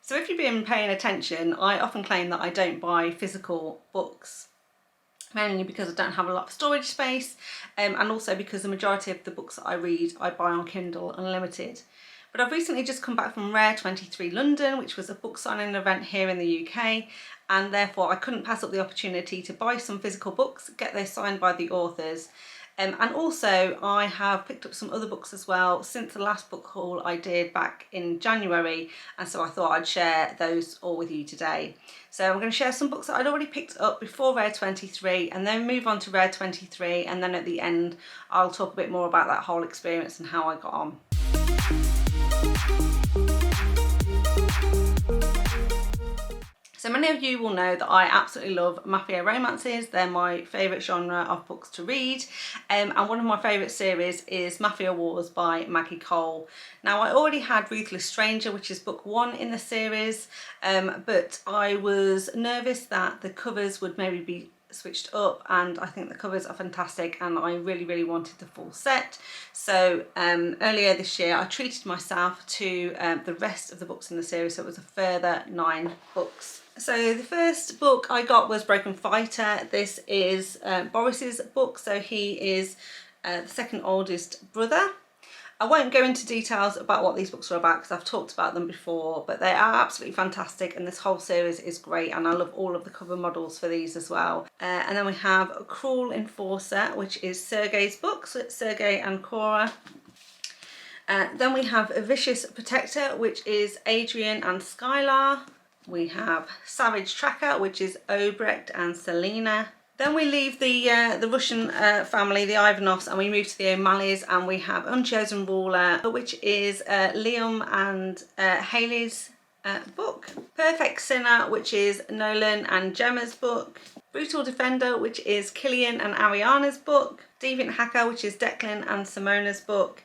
So if you've been paying attention, I often claim that I don't buy physical books, mainly because I don't have a lot of storage space, and also because the majority of the books that I read I buy on Kindle Unlimited. But I've recently just come back from Rare 23 London, which was a book signing event here in the UK, and therefore I couldn't pass up the opportunity to buy some physical books, get those signed by the authors. And also I have picked up some other books as well since the last book haul I did back in January, and so I thought I'd share those all with you today. So I'm going to share some books that I'd already picked up before Rare 23 and then move on to Rare 23, and then at the end I'll talk a bit more about that whole experience and how I got on. So many of you will know that I absolutely love mafia romances. They're my favourite genre of books to read, and one of my favourite series is Mafia Wars by Maggie. Now I already had Ruthless Stranger, which is book 1 in the series, but I was nervous that the covers would maybe be switched up, and I think the covers are fantastic and I really wanted the full set. So earlier this year I treated myself to the rest of the books in the series, so it was a further 9 books. So the first book I got was Broken Fighter. This is Boris's book, so he is the second oldest brother. I won't go into details about what these books are about because I've talked about them before, but they are absolutely fantastic and this whole series is great, and I love all of the cover models for these as well. And then we have A Cruel Enforcer, which is Sergei's book, so it's Sergei and Cora. Then we have A Vicious Protector, which is Adrian and Skylar. We have Savage Tracker, which is Obrecht and Selena. Then we leave the Russian family, the Ivanovs, and we move to the O'Malleys, and we have Unchosen Ruler, which is Liam and Hayley's book. Perfect Sinner, which is Nolan and Gemma's book. Brutal Defender, which is Killian and Ariana's book. Deviant Hacker, which is Declan and Simona's book.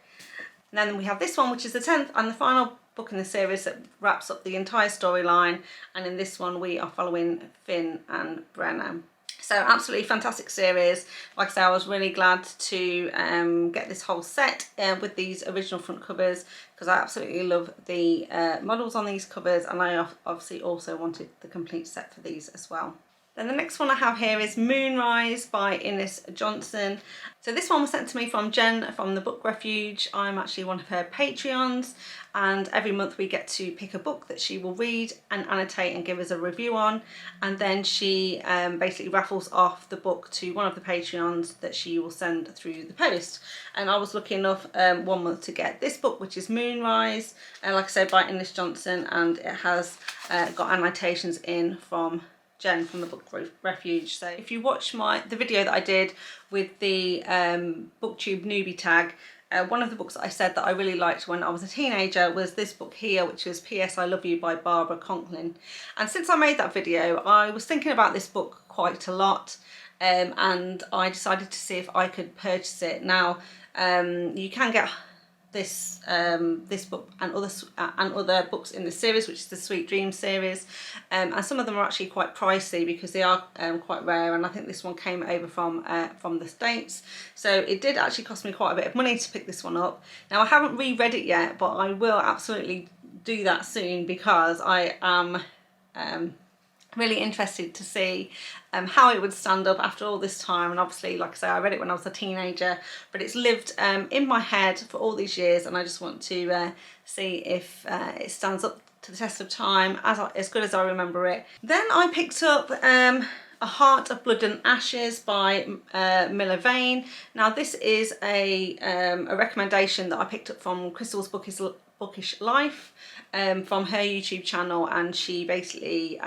And then we have this one, which is the 10th and the final book in the series that wraps up the entire storyline, and in this one we are following Finn and Brenna. So absolutely fantastic series. Like I say, I was really glad to get this whole set with these original front covers because I absolutely love the models on these covers, and I obviously also wanted the complete set for these as well. Then the next one I have here is Moonrise by Ines Johnson. So this one was sent to me from Jen from the Book Refuge. I'm actually one of her Patreons, and every month we get to pick a book that she will read and annotate and give us a review on, and then she basically raffles off the book to one of the Patreons that she will send through the post. And I was lucky enough one month to get this book, which is Moonrise, like I said, by Ines Johnson, and it has got annotations in from Jen from the Book Refuge. So if you watch the video that I did with the BookTube newbie tag, one of the books that I said that I really liked when I was a teenager was this book here, which was P.S. I Love You by Barbara Conklin. And since I made that video, I was thinking about this book quite a lot, and I decided to see if I could purchase it. Now, you can get this book and other books in the series, which is the Sweet Dreams series, and some of them are actually quite pricey because they are quite rare, and I think this one came over from the States, so it did actually cost me quite a bit of money to pick this one up. Now I haven't reread it yet, but I will absolutely do that soon because I am really interested to see how it would stand up after all this time. And obviously, like I say, I read it when I was a teenager, but it's lived in my head for all these years, and I just want to see if it stands up to the test of time as good as I remember it. Then I picked up A Heart of Blood and Ashes by Milla Vane. Now this is a recommendation that I picked up from Crystal's Bookish Life from her YouTube channel, and she basically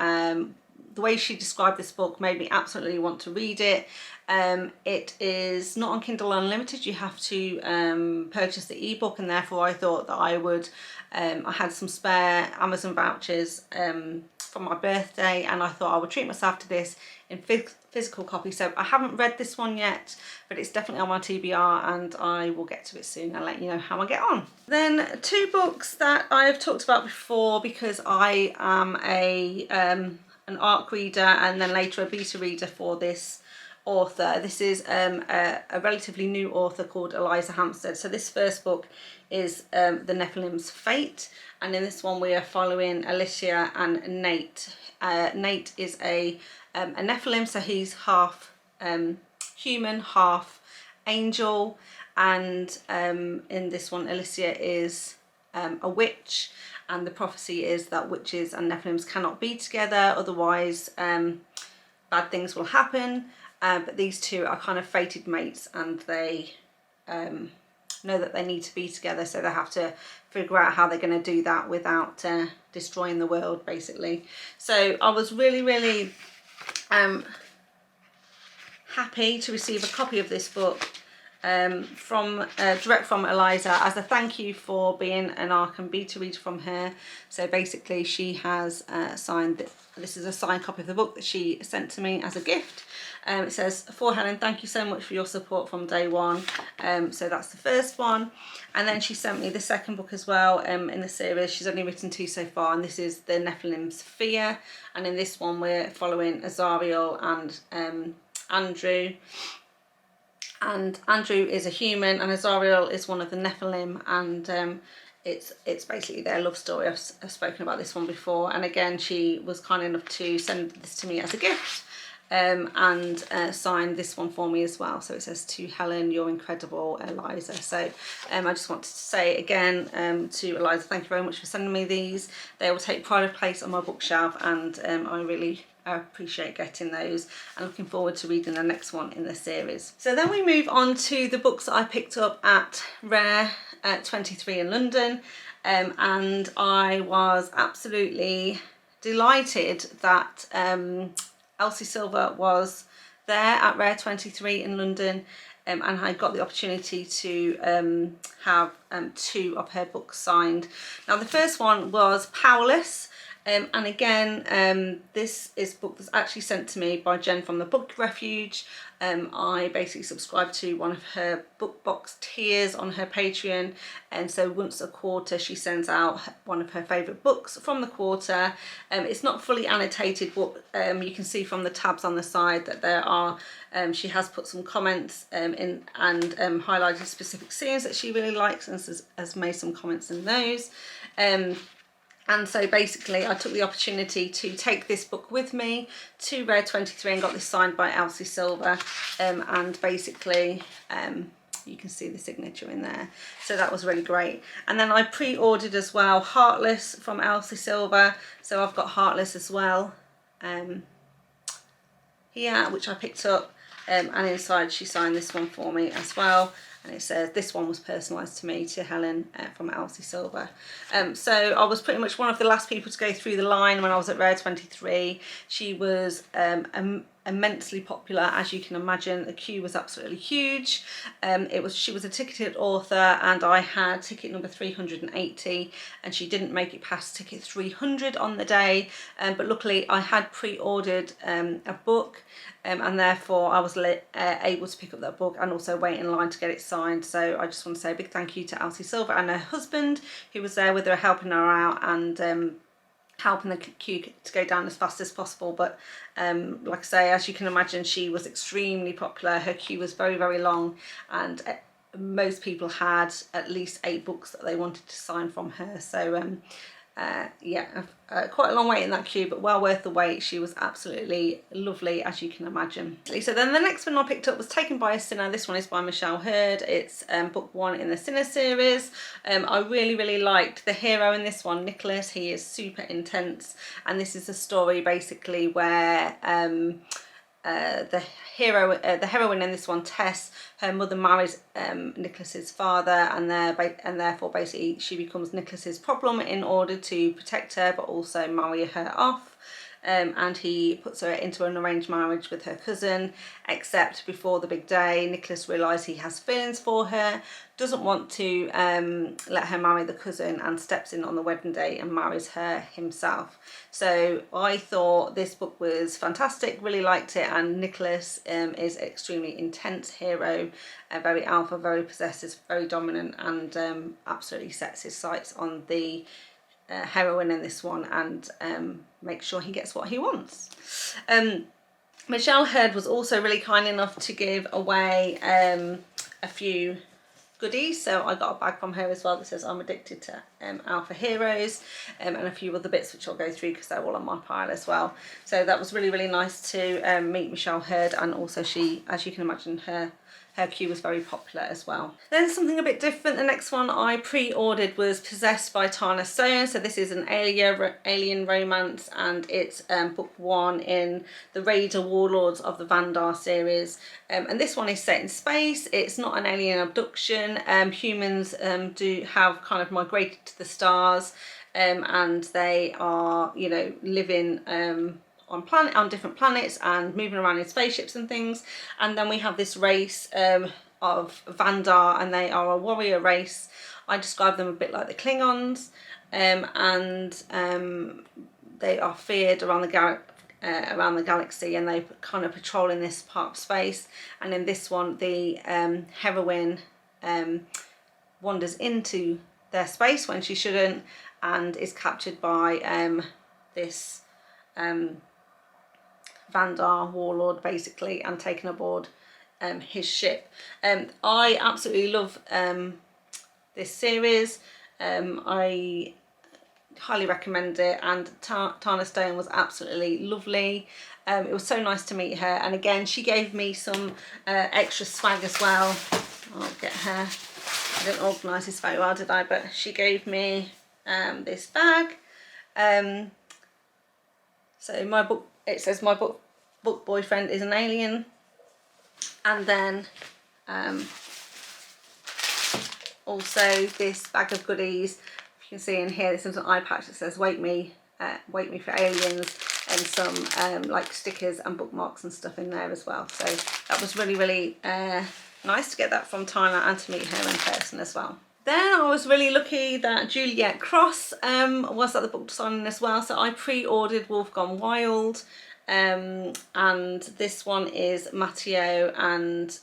the way she described this book made me absolutely want to read it. It is not on Kindle Unlimited, you have to purchase the ebook, and therefore I thought that I would, I had some spare Amazon vouchers for my birthday, and I thought I would treat myself to this in physical copy. So I haven't read this one yet, but it's definitely on my TBR, and I will get to it soon and let you know how I get on. Then 2 books that I have talked about before because I am an ARC reader and then later a beta reader for this author. This is a relatively new author called Eliza Hampstead. So this first book is the Nephilim's Fate, and in this one we are following Alicia and Nate. Nate is a Nephilim, so he's half human, half angel, and in this one Alicia is a witch, and the prophecy is that witches and Nephilims cannot be together, otherwise bad things will happen. But these two are kind of fated mates, and they know that they need to be together, so they have to figure out how they're going to do that without destroying the world, basically. So I was really happy to receive a copy of this book from direct from Eliza as a thank you for being an Arkham beta reader from her. So basically she has signed this is a signed copy of the book that she sent to me as a gift. It says, "For Helen, thank you so much for your support from day one." So that's the first one, and then she sent me the second book as well in the series. She's only written 2 so far, and this is the Nephilim's Fear, and in this one we're following Azariel and Andrew. And Andrew is a human and Azariel is one of the Nephilim, and it's basically their love story. I've spoken about this one before, and again she was kind enough to send this to me as a gift and signed this one for me as well. So it says, "To Helen, you're incredible, Eliza." So I just wanted to say again to Eliza, thank you very much for sending me these. They will take pride of place on my bookshelf, and I really appreciate getting those, and looking forward to reading the next one in the series. So then we move on to the books that I picked up at Rare 23 in London, and I was absolutely delighted that Elsie Silver was there at Rare 23 in London, and I got the opportunity to have 2 of her books signed. Now the first one was Powerless. And again, this is a book that's actually sent to me by Jen from the Book Refuge. I basically subscribe to one of her book box tiers on her Patreon, and so once a quarter she sends out one of her favourite books from the quarter. It's not fully annotated, but you can see from the tabs on the side that there are, she has put some comments in and highlighted specific scenes that she really likes, and has made some comments in those. And so basically I took the opportunity to take this book with me to Rare 23 and got this signed by Elsie Silver, and basically you can see the signature in there, so that was really great. And then I pre-ordered as well Heartless from Elsie Silver, so I've got Heartless as well here, which I picked up, and inside she signed this one for me as well. And it says, "This one was personalised to me, to Helen, from Elsie Silver." So I was pretty much one of the last people to go through the line when I was at Rare 23. She was immensely popular, as you can imagine. The queue was absolutely huge. She was a ticketed author, and I had ticket number 380, and she didn't make it past ticket 300 on the day. But luckily I had pre-ordered a book, and therefore I was able to pick up that book and also wait in line to get it signed. So I just want to say a big thank you to Elsie Silver and her husband, who was there with her, helping her out and helping the queue to go down as fast as possible. But like I say, as you can imagine, she was extremely popular. Her queue was very long, and most people had at least 8 books that they wanted to sign from her. So yeah, quite a long wait in that queue, but well worth the wait. She was absolutely lovely, as you can imagine. So then the next one I picked up was Taken by a Sinner. This one is by Michelle Hurd. It's book 1 in the Sinner series. I really liked the hero in this one, Nicholas. He is super intense, and this is a story basically where the heroine in this one, Tess, her mother marries Nicholas's father, and therefore basically she becomes Nicholas's problem in order to protect her but also marry her off. And he puts her into an arranged marriage with her cousin, except before the big day Nicholas realises he has feelings for her, doesn't want to let her marry the cousin, and steps in on the wedding day and marries her himself. So I thought this book was fantastic, really liked it, and Nicholas is an extremely intense hero, very alpha, very possessive, very dominant, and absolutely sets his sights on the heroine in this one, and make sure he gets what he wants. Michelle Hurd was also really kind enough to give away a few goodies, so I got a bag from her as well that says I'm addicted to Alpha Heroes, and a few other bits which I'll go through because they're all on my pile as well. So that was really, really nice to meet Michelle Hurd, and also she, as you can imagine, her queue was very popular as well. Then something a bit different, the next one I pre-ordered was Possessed by Tana Stone. So this is an alien romance, and it's book 1 in the Raider Warlords of the Vandar series. And this one is set in space. It's not an alien abduction. Humans do have kind of migrated to the stars, and they are, you know, living on different planets and moving around in spaceships and things. And then we have this race of Vandar, and they are a warrior race. I describe them a bit like the Klingons, and they are feared around the galaxy, and they kind of patrol in this part of space. And in this one, the heroine wanders into their space when she shouldn't, and is captured by this Vandar warlord basically, and taken aboard his ship. I absolutely love this series. I highly recommend it, and Tana Stone was absolutely lovely. It was so nice to meet her, and again she gave me some extra swag as well. I'll get her. I didn't organise this very well, did I? But she gave me this bag. So my book, it says my book boyfriend is an alien, and then also this bag of goodies. If you can see in here, this is an eye patch that says wait me for aliens, and some like stickers and bookmarks and stuff in there as well. So that was really, really nice to get that from Tana and to meet her in person as well. Then I was really lucky that Juliette Cross was at the book signing as well, so I pre-ordered Wolf Gone Wild, and this one is Matteo and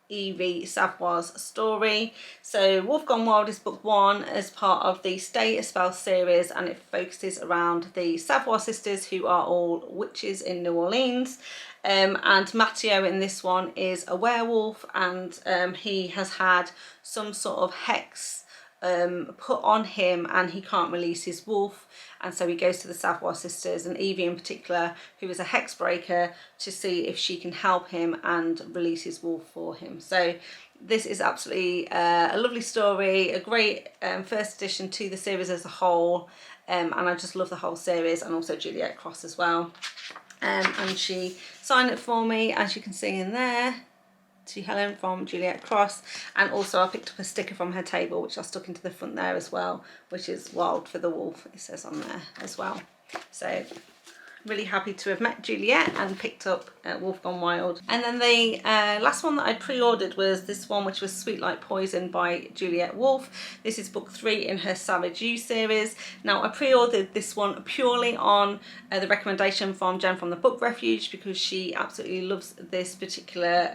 Evie Savoy's story. So Wolf Gone Wild is book 1 as part of the Stay a Spell series, and it focuses around the Savoy sisters, who are all witches in New Orleans. And Matteo in this one is a werewolf, and he has had some sort of hex put on him, and he can't release his wolf, and so he goes to the Savoy sisters, and Evie in particular, who is a hex breaker, to see if she can help him and release his wolf for him. So this is absolutely a lovely story, a great first addition to the series as a whole, and I just love the whole series, and also Juliette Cross as well. And she signed it for me, as you can see in there, to Helen from Juliette Cross. And also I picked up a sticker from her table, which I stuck into the front there as well, which is Wild for the Wolf, it says on there as well. So really happy to have met Juliette and picked up Wolf Gone Wild. And then the last one that I pre-ordered was this one, which was Sweet Like Poison by Juliette Wolf. This is book 3 in her Savage You series. Now I pre-ordered this one purely on the recommendation from Jen from the Book Refuge, because she absolutely loves this particular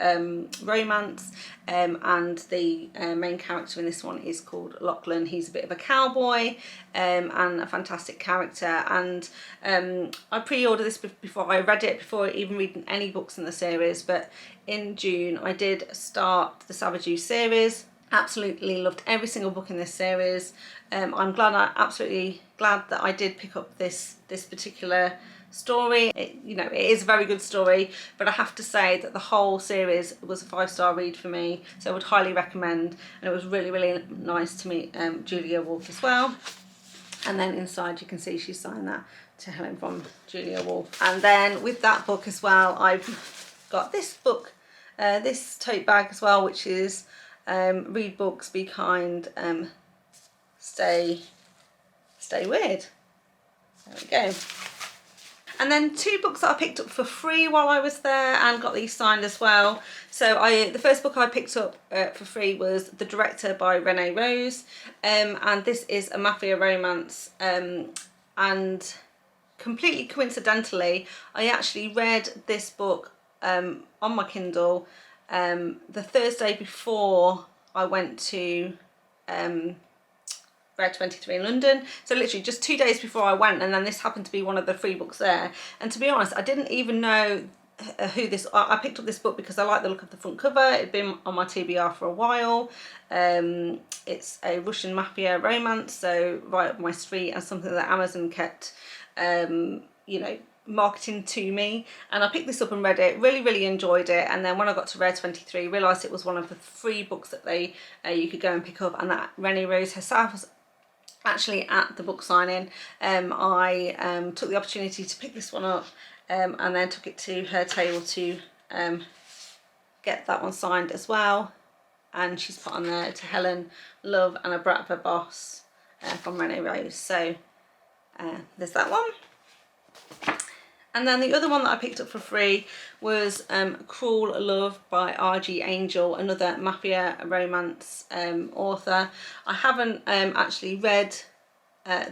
romance, and the main character in this one is called Lachlan. He's a bit of a cowboy and a fantastic character, and I pre-ordered this before I read it, before even reading any books in the series. But in June I did start the Savage You series. Absolutely loved every single book in this series. I'm absolutely glad that I did pick up this particular story. You know, it is a very good story, but I have to say that the whole series was a 5-star read for me, so I would highly recommend. And it was really, really nice to meet Juliette Wolf as well. And then inside you can see she signed that to Helen from Juliette Wolf. And then with that book as well, I've got this book, this tote bag as well, which is Read Books, Be Kind, Stay Weird. There we go. And then 2 books that I picked up for free while I was there, and got these signed as well. So the first book I picked up for free was The Director by Renee Rose, and this is a mafia romance, and completely coincidentally I actually read this book on my Kindle the Thursday before I went to Rare 23 in London, so literally just 2 days before I went, and then this happened to be one of the free books there. And to be honest, I didn't even know I picked up this book because I like the look of the front cover. It'd been on my TBR for a while. It's a Russian mafia romance, so right up my street, and something that Amazon kept, you know, marketing to me. And I picked this up and read it, really enjoyed it. And then when I got to Rare 23, realised it was one of the 3 books that they you could go and pick up, and that Rennie Rose herself was actually at the book signing. I took the opportunity to pick this one up, and then took it to her table to get that one signed as well. And she's put on there, to Helen, love, and a brat of a boss, from Rennie Rose. So there's that one. And then the other one that I picked up for free was Cruel Love by R.G. Angel, another mafia romance author. I haven't actually read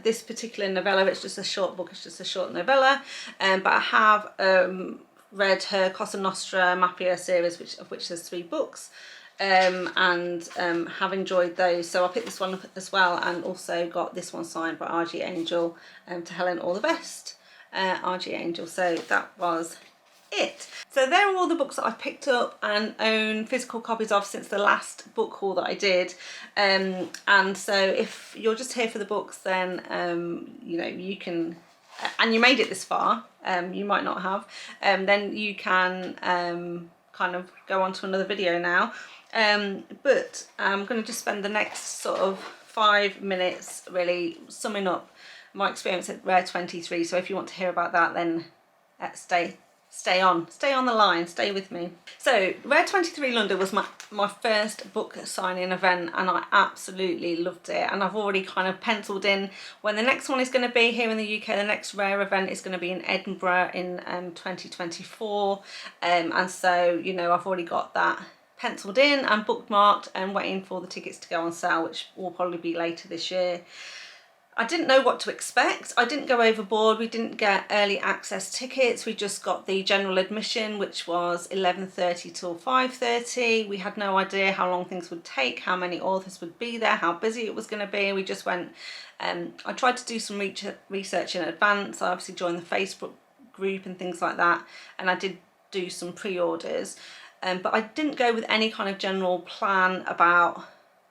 this particular novella. It's just a short book, it's just a short novella, but I have read her Cosa Nostra Mafia series, of which there's 3 books, and have enjoyed those. So I picked this one up as well, and also got this one signed by R.G. Angel, to Helen, all the best, R.G. Angel. So that was it. So there are all the books that I've picked up and own physical copies of since the last book haul that I did. And so if you're just here for the books, then you know, you can, and you made it this far, you might not have, then you can kind of go on to another video now. But I'm going to just spend the next sort of 5 minutes really summing up my experience at Rare 23. So if you want to hear about that, then stay on the line, stay with me. So Rare 23 London was my first book signing event, and I absolutely loved it. And I've already kind of penciled in when the next one is going to be here in the UK. The next Rare event is going to be in Edinburgh in 2024, and so, you know, I've already got that penciled in and bookmarked and waiting for the tickets to go on sale, which will probably be later this year. I didn't know what to expect. I didn't go overboard. We didn't get early access tickets. We just got the general admission, which was 11:30 till 5:30. We had no idea how long things would take, how many authors would be there, how busy it was going to be. We just went, I tried to do some research in advance. I obviously joined the Facebook group and things like that, and I did do some pre-orders. But I didn't go with any kind of general plan about,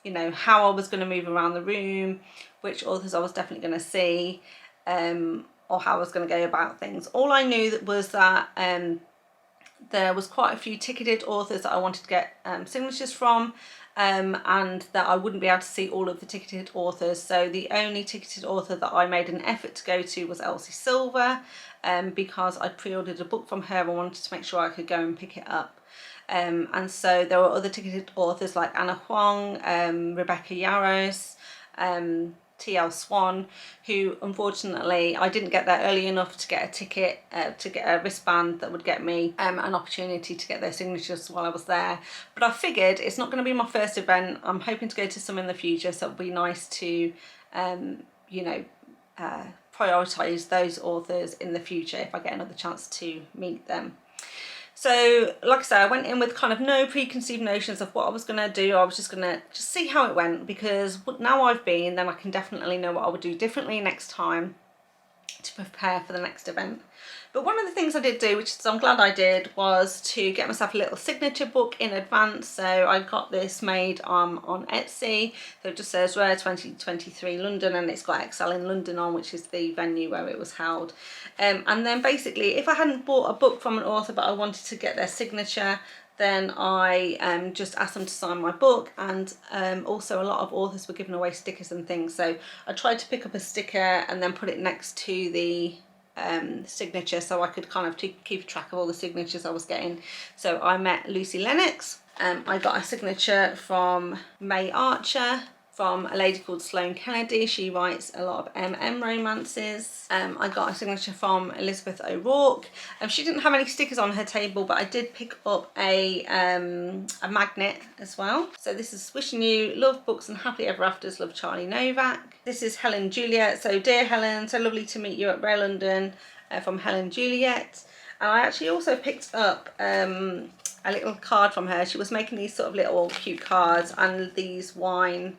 you know, how I was going to move around the room, which authors I was definitely going to see, or how I was going to go about things. All I knew was that there was quite a few ticketed authors that I wanted to get signatures from, and that I wouldn't be able to see all of the ticketed authors. So the only ticketed author that I made an effort to go to was Elsie Silver, because I pre-ordered a book from her and wanted to make sure I could go and pick it up. And so there were other ticketed authors like Anna Huang, Rebecca Yarros, T.L. Swan, who unfortunately I didn't get there early enough to get a ticket, to get a wristband that would get me an opportunity to get their signatures while I was there. But I figured it's not going to be my first event. I'm hoping to go to some in the future, so it'd be nice to, you know, prioritise those authors in the future if I get another chance to meet them. So, like I said, I went in with kind of no preconceived notions of what I was going to do. I was just going to see how it went, because now I've been, then I can definitely know what I would do differently next time to prepare for the next event. But one of the things I did do, which I'm glad I did, was to get myself a little signature book in advance. So I got this made on Etsy. So it just says Rare 2023 London, and it's got Excel in London on, which is the venue where it was held. And then basically, if I hadn't bought a book from an author but I wanted to get their signature, then I just asked them to sign my book. And also a lot of authors were giving away stickers and things, so I tried to pick up a sticker and then put it next to the signature, so I could kind of keep track of all the signatures I was getting. So I met Lucy Lennox. I got a signature from May Archer, from a lady called Sloane Kennedy. She writes a lot of romances. I got a signature from Elizabeth O'Rourke. She didn't have any stickers on her table, but I did pick up a magnet as well. So this is Wishing You Love, Books and Happily Ever Afters, Love, Charlie Novak. This is Helen Juliette. So dear Helen, so lovely to meet you at Rare London, from Helen Juliette. And I actually also picked up a little card from her. She was making these sort of little cute cards and these wine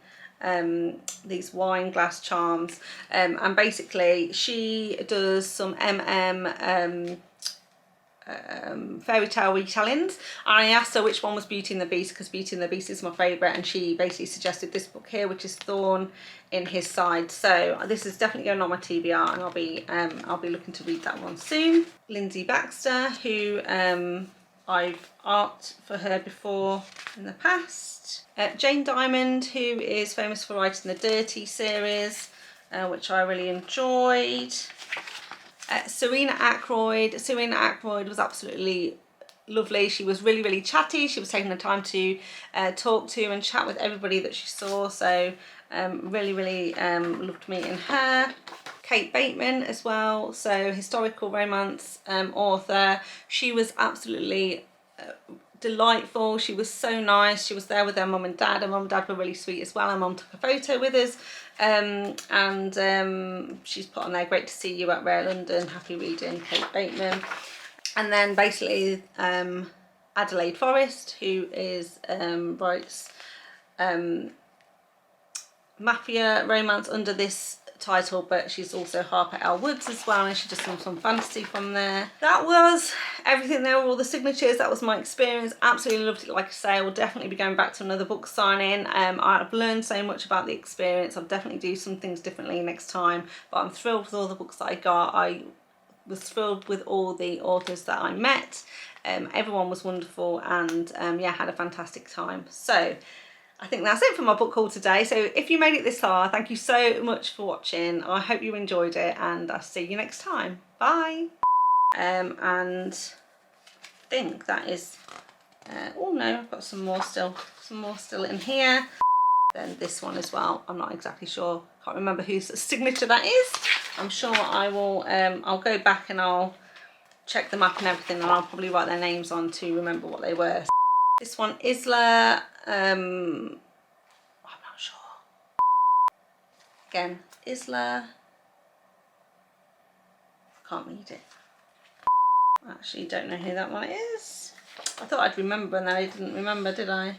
glass charms, and basically she does some fairy tale retellings. I asked her which one was Beauty and the Beast, because Beauty and the Beast is my favourite, and she basically suggested this book here, which is Thorn in His Side. So this is definitely going on my TBR, and I'll be looking to read that one soon. Lindsay Baxter, who I've art for her before in the past. Jane Diamond, who is famous for writing the Dirty series, which I really enjoyed. Serena Ackroyd. Serena Ackroyd was absolutely lovely. She was really, really chatty. She was taking the time to talk to and chat with everybody that she saw. So really, really loved meeting her. Kate Bateman as well. So historical romance author. She was absolutely delightful. She was so nice. She was there with her mum and dad. Her mum and dad were really sweet as well. Her mum took a photo with us, and she's put on there, great to see you at Rare London, happy reading, Kate Bateman. And then basically Adelaide Forrest, who is writes mafia romance under this title, but she's also Harper L. Woods as well, and she does some fantasy from there. That was everything. There were all the signatures. That was my experience. Absolutely loved it. Like I say, I will definitely be going back to another book signing. I've learned so much about the experience. I'll definitely do some things differently next time, but I'm thrilled with all the books that I got. I was thrilled with all the authors that I met. Everyone was wonderful, and yeah, had a fantastic time. So I think that's it for my book haul today. So if you made it this far, thank you so much for watching. I hope you enjoyed it, and I'll see you next time. Bye. And I think that is, oh no, I've got some more still in here. Then this one as well. I'm not exactly sure. Can't remember whose signature that is. I'm sure I will, I'll go back and I'll check them up and everything, and I'll probably write their names on to remember what they were. This one, Isla, I'm not sure. Again, Isla, can't read it. I actually don't know who that one is. I thought I'd remember, and then I didn't remember, did I?